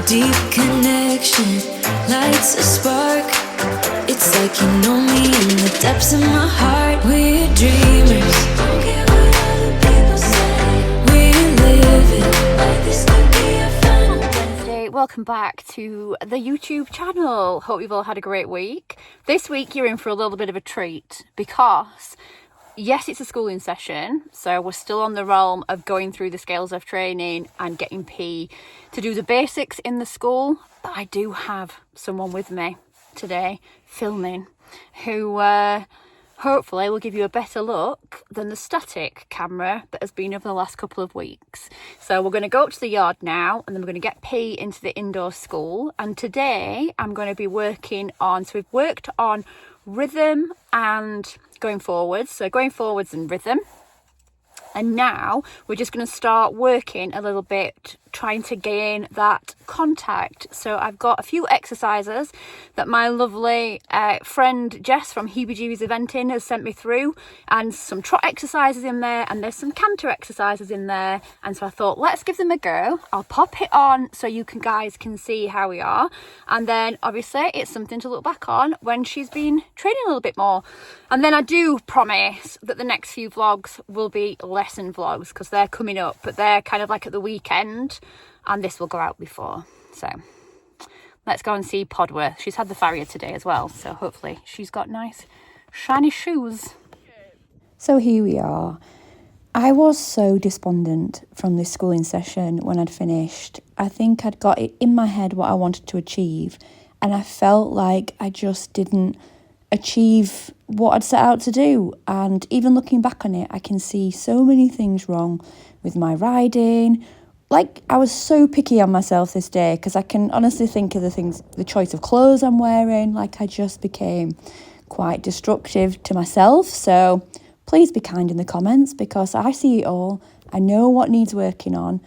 deep connection lights a spark. It's like you know me in the depths of my heart. We're dreamers, don't care what other people say. We live it like this could be a final Wednesday. Welcome back to the YouTube channel. Hope you've all had a great week. This week you're in for a little bit of a treat because yes, it's a schooling session, so we're still on the realm of going through the scales of training and getting P to do the basics in the school. But I do have someone with me today filming who hopefully will give you a better look than the static camera that has been over the last couple of weeks. So we're going to go up to the yard now and then we're going to get P into the indoor school. And today I'm going to be working on, so we've worked on rhythm and going forwards, so going forwards and rhythm, and now we're just going to start working a little bit trying to gain that contact. So I've got a few exercises that my lovely friend Jess from Heebie-Jeebies Eventing has sent me through, and some trot exercises in there, and there's some canter exercises in there, and so I thought let's give them a go. I'll pop it on so you guys can see how we are, and then obviously it's something to look back on when she's been training a little bit more. And then I do promise that the next few vlogs will be lesson vlogs because they're coming up, but they're kind of like at the weekend, and this will go out before. So let's go and see Podworth. She's had the farrier today as well, so hopefully she's got nice shiny shoes. So here we are. I was so despondent from this schooling session when I'd finished. I think I'd got it in my head what I wanted to achieve, and I felt like I just didn't achieve what I'd set out to do. And even looking back on it, I can see so many things wrong with my riding. Like, I was so picky on myself this day because I can honestly think of the choice of clothes I'm wearing. Like, I just became quite destructive to myself. So please be kind in the comments because I see it all. I know what needs working on.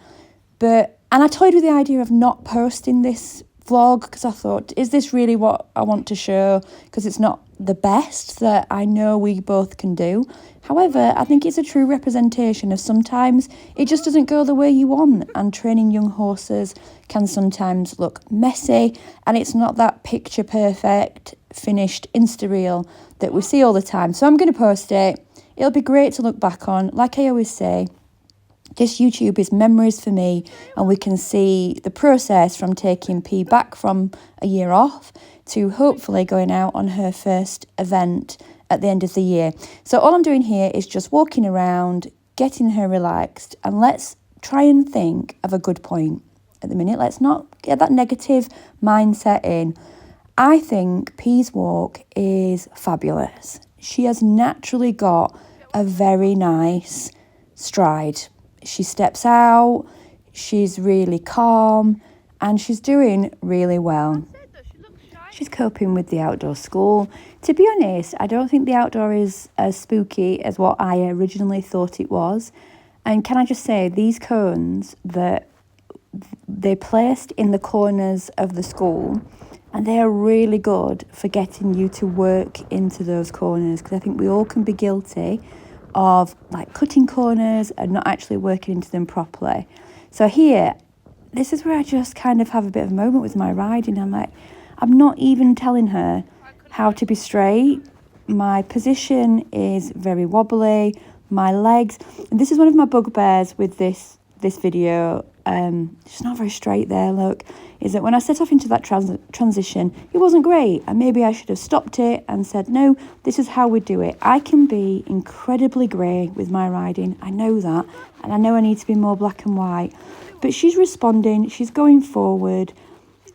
And I toyed with the idea of not posting this vlog because I thought, is this really what I want to show? Because it's not the best that I know we both can do. However, I think it's a true representation of sometimes it just doesn't go the way you want, and training young horses can sometimes look messy, and it's not that picture perfect finished Insta reel that we see all the time. So I'm going to post it. It'll be great to look back on. Like I always say, this YouTube is memories for me, and we can see the process from taking P back from a year off to hopefully going out on her first event at the end of the year. So all I'm doing here is just walking around, getting her relaxed, and let's try and think of a good point at the minute. Let's not get that negative mindset in. I think P's walk is fabulous. She has naturally got a very nice stride. She steps out, she's really calm, and she's doing really well. She's coping with the outdoor school. To be honest, I don't think the outdoor is as spooky as what I originally thought it was. And can I just say, these cones that they placed in the corners of the school, and they are really good for getting you to work into those corners, because I think we all can be guilty of like cutting corners and not actually working into them properly. So here, this is where I just kind of have a bit of a moment with my riding. I'm like, I'm not even telling her how to be straight. My position is very wobbly. My legs, and this is one of my bugbears with this video. It's not very straight there, look, is that when I set off into that transition, it wasn't great, and maybe I should have stopped it and said, no, this is how we do it. I can be incredibly grey with my riding, I know that, and I know I need to be more black and white, but she's responding, she's going forward.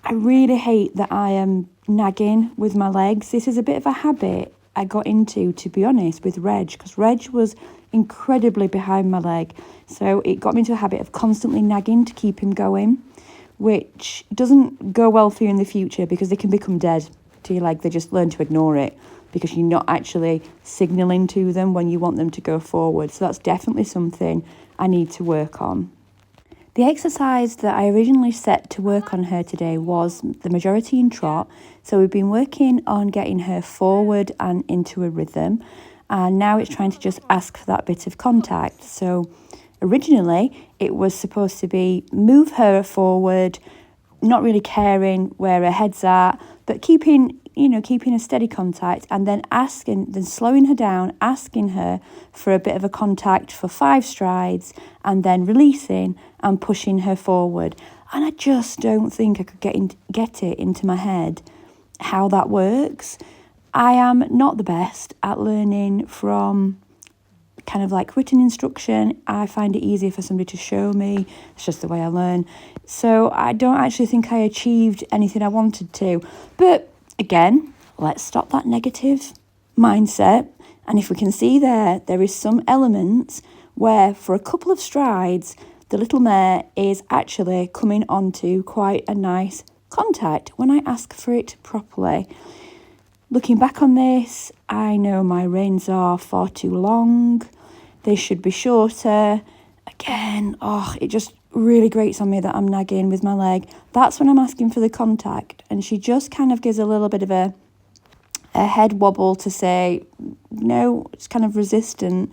I really hate that I am nagging with my legs. This is a bit of a habit I got into, to be honest, with Reg, because Reg was incredibly behind my leg. So it got me into a habit of constantly nagging to keep him going, which doesn't go well for you in the future because they can become dead to your leg. They just learn to ignore it because you're not actually signalling to them when you want them to go forward. So that's definitely something I need to work on. The exercise that I originally set to work on her today was the majority in trot. So we've been working on getting her forward and into a rhythm. And now it's trying to just ask for that bit of contact. So originally it was supposed to be move her forward, not really caring where her head's at, but keeping a steady contact, and then slowing her down, asking her for a bit of a contact for 5 strides, and then releasing and pushing her forward. And I just don't think I could get it into my head how that works. I am not the best at learning from kind of like written instruction. I find it easier for somebody to show me. It's just the way I learn. So I don't actually think I achieved anything I wanted to. But again, let's stop that negative mindset. And if we can see there is some elements where for a couple of strides, the little mare is actually coming onto quite a nice contact when I ask for it properly. Looking back on this, I know my reins are far too long. They should be shorter. Again, it just really grates on me that I'm nagging with my leg. That's when I'm asking for the contact, and she just kind of gives a little bit of a head wobble to say, no, it's kind of resistant.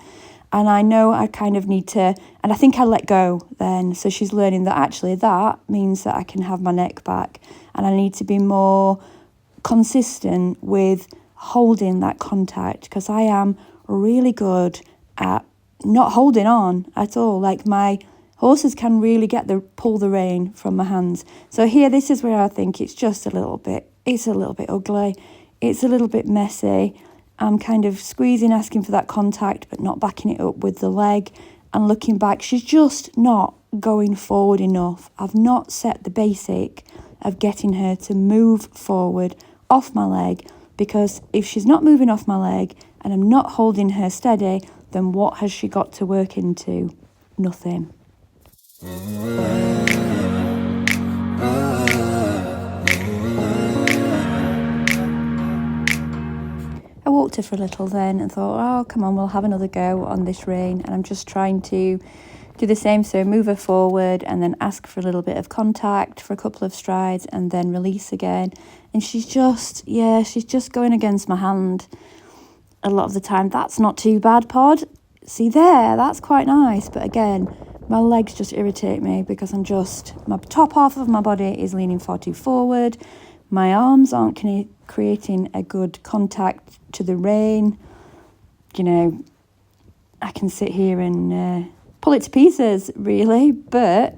And I know I kind of need to, and I think I let go then. So she's learning that actually that means that I can have my neck back, and I need to be more consistent with holding that contact, because I am really good at not holding on at all. Like my horses can really pull the rein from my hands. So here, this is where I think it's a little bit ugly. It's a little bit messy. I'm kind of squeezing, asking for that contact, but not backing it up with the leg. And looking back, she's just not going forward enough. I've not set the basic of getting her to move forward off my leg, because if she's not moving off my leg and I'm not holding her steady, then what has she got to work into? Nothing. I walked her for a little then and thought, oh, come on, we'll have another go on this rein. And I'm just trying to do the same. So move her forward and then ask for a little bit of contact for a couple of strides and then release again. And she's just going against my hand a lot of the time. That's not too bad, Pod. See there, that's quite nice. But again, my legs just irritate me because my top half of my body is leaning far too forward. My arms aren't creating a good contact to the rein. I can sit here and pull it to pieces, really, but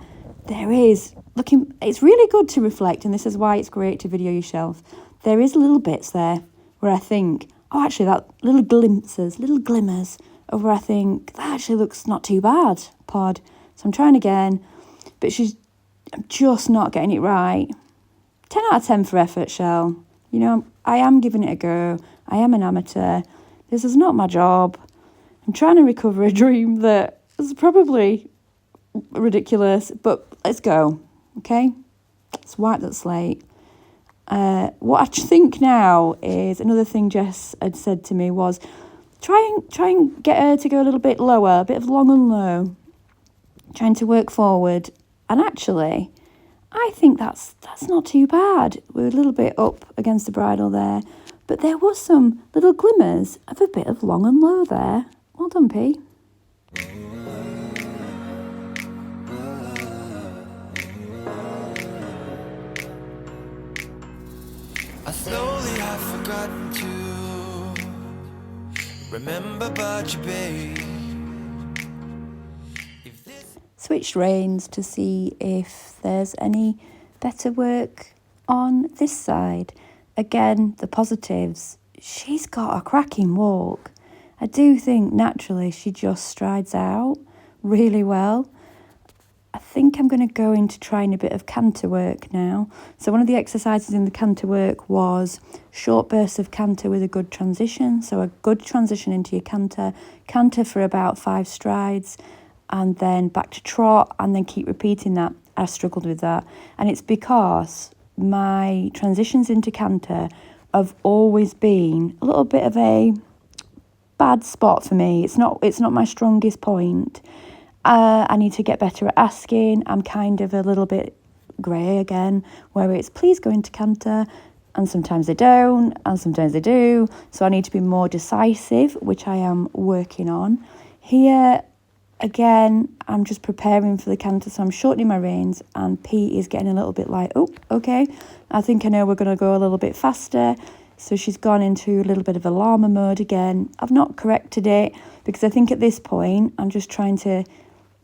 it's really good to reflect, and this is why it's great to video yourself. There is little bits there where I think, that little glimmers of where I think, that actually looks not too bad, Pod. So I'm trying again, but I'm just not getting it right. 10 out of 10 for effort, Shell. I am giving it a go. I am an amateur. This is not my job. I'm trying to recover a dream that is probably ridiculous, but let's go, okay? Let's wipe that slate. What I think now is, another thing Jess had said to me was, try and get her to go a little bit lower, a bit of long and low, trying to work forward. And actually, I think that's not too bad. We're a little bit up against the bridle there, but there was some little glimmers of a bit of long and low there. Well done, P. I slowly have forgotten to remember about you, babe. Switched reins to see if there's any better work on this side. Again, the positives. She's got a cracking walk. I do think naturally she just strides out really well. I think I'm going to go into trying a bit of canter work now. So one of the exercises in the canter work was short bursts of canter with a good transition. So a good transition into your canter for about 5 strides, and then back to trot, and then keep repeating that. I struggled with that. And it's because my transitions into canter have always been a little bit of a bad spot for me. It's not my strongest point. I need to get better at asking. I'm kind of a little bit grey again, where it's please go into canter, and sometimes they don't, and sometimes they do. So I need to be more decisive, which I am working on. Here, again, I'm just preparing for the canter, so I'm shortening my reins, and P is getting a little bit like, oh, okay, I think I know we're going to go a little bit faster. So she's gone into a little bit of alarmer mode again. I've not corrected it because I think at this point I'm just trying to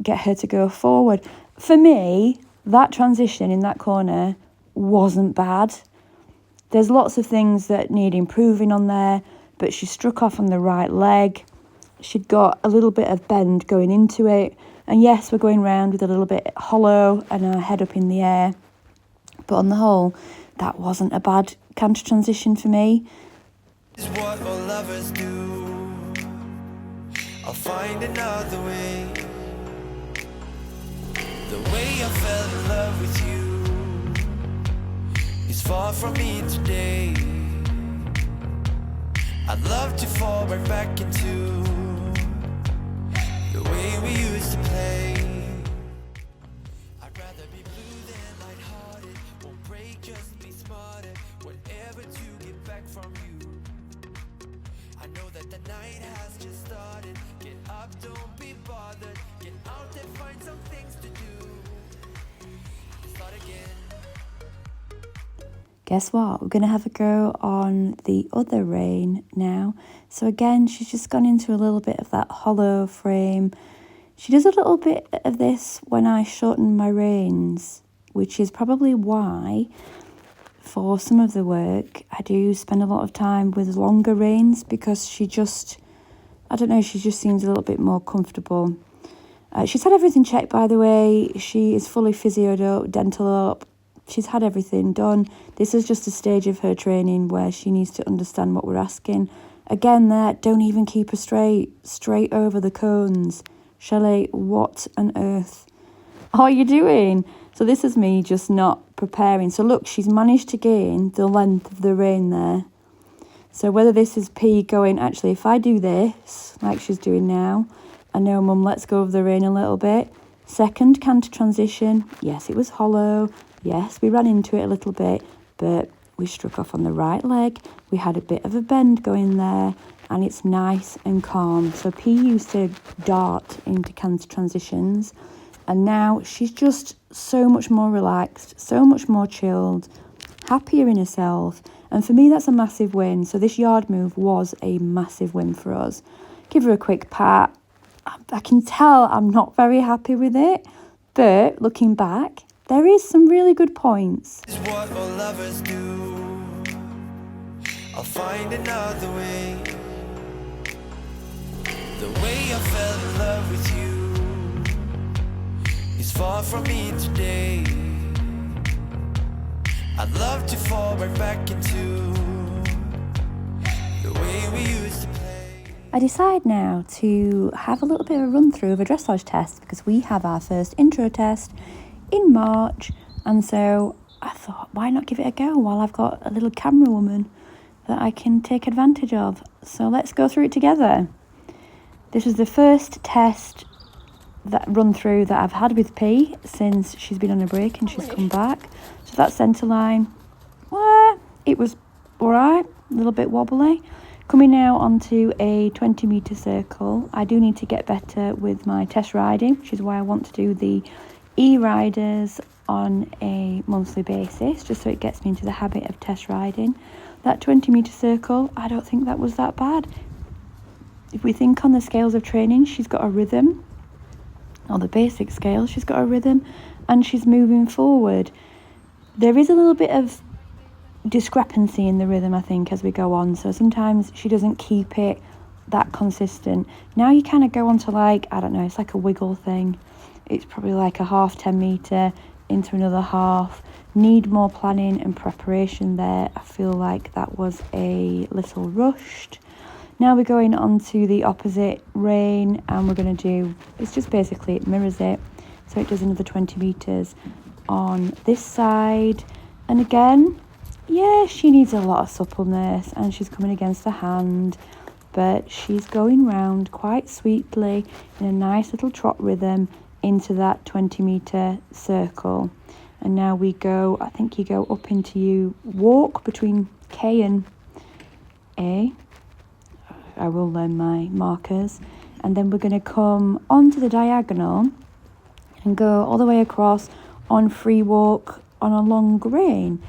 get her to go forward. For me, that transition in that corner wasn't bad. There's lots of things that need improving on there, but she struck off on the right leg. She'd got a little bit of bend going into it. And yes, we're going round with a little bit hollow and our head up in the air. But on the whole, that wasn't a bad canter transition for me. Is what all lovers do. I'll find another way. The way I fell in love with you is far from me today. I'd love to fall right back into the way we used to play. I'd rather be blue than lighthearted. Won't break, just be smarter. Whatever to get back from you. I know that the night has just started. Get up, don't be bothered. Get out there, find some things to do. Start again. Guess what? We're going to have a go on the other rein now. So again, she's just gone into a little bit of that hollow frame. She does a little bit of this when I shorten my reins, which is probably why for some of the work I do spend a lot of time with longer reins, because she just, I don't know, she just seems a little bit more comfortable. She's had everything checked, by the way. She is fully physioed up, dental up. She's had everything done. This is just a stage of her training where she needs to understand what we're asking. Again there, don't even keep her straight over the cones. Shelley, what on earth are you doing? So this is me just not preparing. So look, she's managed to gain the length of the rein there. So whether this is P going, actually, if I do this, like she's doing now, I know, Mum, let's go over the rein a little bit. Second canter transition, yes, it was hollow. Yes, we ran into it a little bit, but we struck off on the right leg. We had a bit of a bend going there, and it's nice and calm. So P used to dart into canter transitions, and now she's just so much more relaxed, so much more chilled, happier in herself. And for me, that's a massive win. So this yard move was a massive win for us. Give her a quick pat. I can tell I'm not very happy with it, but looking back, there is some really good points. Is what all lovers do. I'll find another way. The way I fell in love with you is far from me today. I'd love to fall right back into the way we used to play. I decide now to have a little bit of a run through of a dressage test, because we have our first intro test in March, and so I thought, why not give it a go while I've got a little camera woman that I can take advantage of. So let's go through it together. This was the first test that run through that I've had with P since she's been on a break and she's come back. So that centre line, well, it was all right, a little bit wobbly. Coming now onto a 20-metre circle. I do need to get better with my test riding, which is why I want to do the e-riders on a monthly basis, just so it gets me into the habit of test riding. That 20-metre circle, I don't think that was that bad. If we think on the scales of training, she's got a rhythm. On the basic scale, she's got a rhythm and she's moving forward. There is a little bit of discrepancy in the rhythm, I think, as we go on. So sometimes she doesn't keep it that consistent. Now you kind of go on to, like, I don't know, it's like a wiggle thing. It's probably like a half 10 metre into another half. Need more planning and preparation there. I feel like that was a little rushed. Now we're going on to the opposite rein, and we're going to do, it's just basically, it mirrors it. So it does another 20 metres on this side. And again, yeah, she needs a lot of suppleness, and she's coming against the hand, but she's going round quite sweetly in a nice little trot rhythm into that 20 metre circle. And now we go, I think you go up into you walk between K and A. I will learn my markers. and then we're going to come onto the diagonal and go all the way across on free walk on a long rein.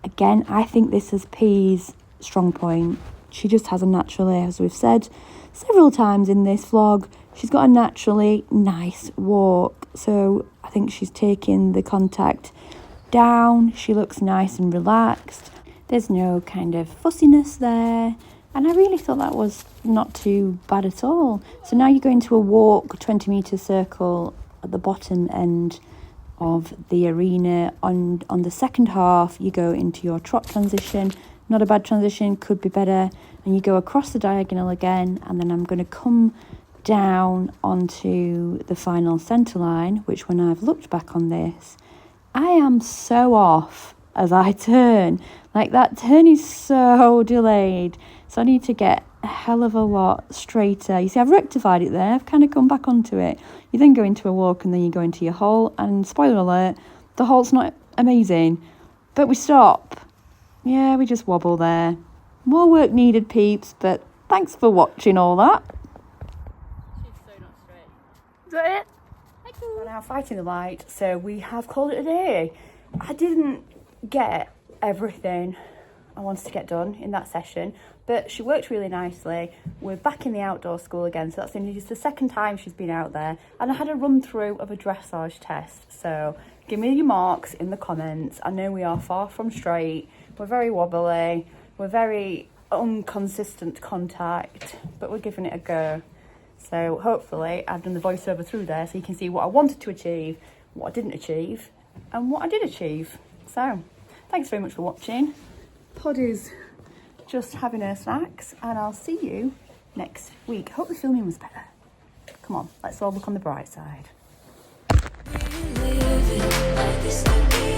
Again, I think this is P's strong point. She just has a naturally, as we've said several times in this vlog, she's got a naturally nice walk. So I think she's taking the contact down. She looks nice and relaxed. There's no kind of fussiness there. And I really thought that was not too bad at all. So now you go into a walk, 20-metre circle at the bottom end of the arena. On the second half, you go into your trot transition. Not a bad transition, could be better. And you go across the diagonal again, and then I'm going to come down onto the final centre line, which when I've looked back on this, I am so off as I turn. Like, that turn is so delayed. So I need to get a hell of a lot straighter. You see, I've rectified it there. I've kind of come back onto it. You then go into a walk and then you go into your halt. And spoiler alert, the halt's not amazing. But we stop. Yeah, we just wobble there. More work needed, peeps, but thanks for watching all that. She's so not straight. Is that it? We're now fighting the light, so we have called it a day. I didn't get everything I wanted to get done in that session, but she worked really nicely. We're back in the outdoor school again, so that's only just the second time she's been out there. And I had a run through of a dressage test, so give me your marks in the comments. I know we are far from straight. We're very wobbly. We're very inconsistent contact, but we're giving it a go. So hopefully I've done the voiceover through there so you can see what I wanted to achieve, what I didn't achieve, and what I did achieve. So thanks very much for watching. Poddy's just having her snacks, and I'll see you next week. Hope the filming was better. Come on, let's all look on the bright side. We live it like this could be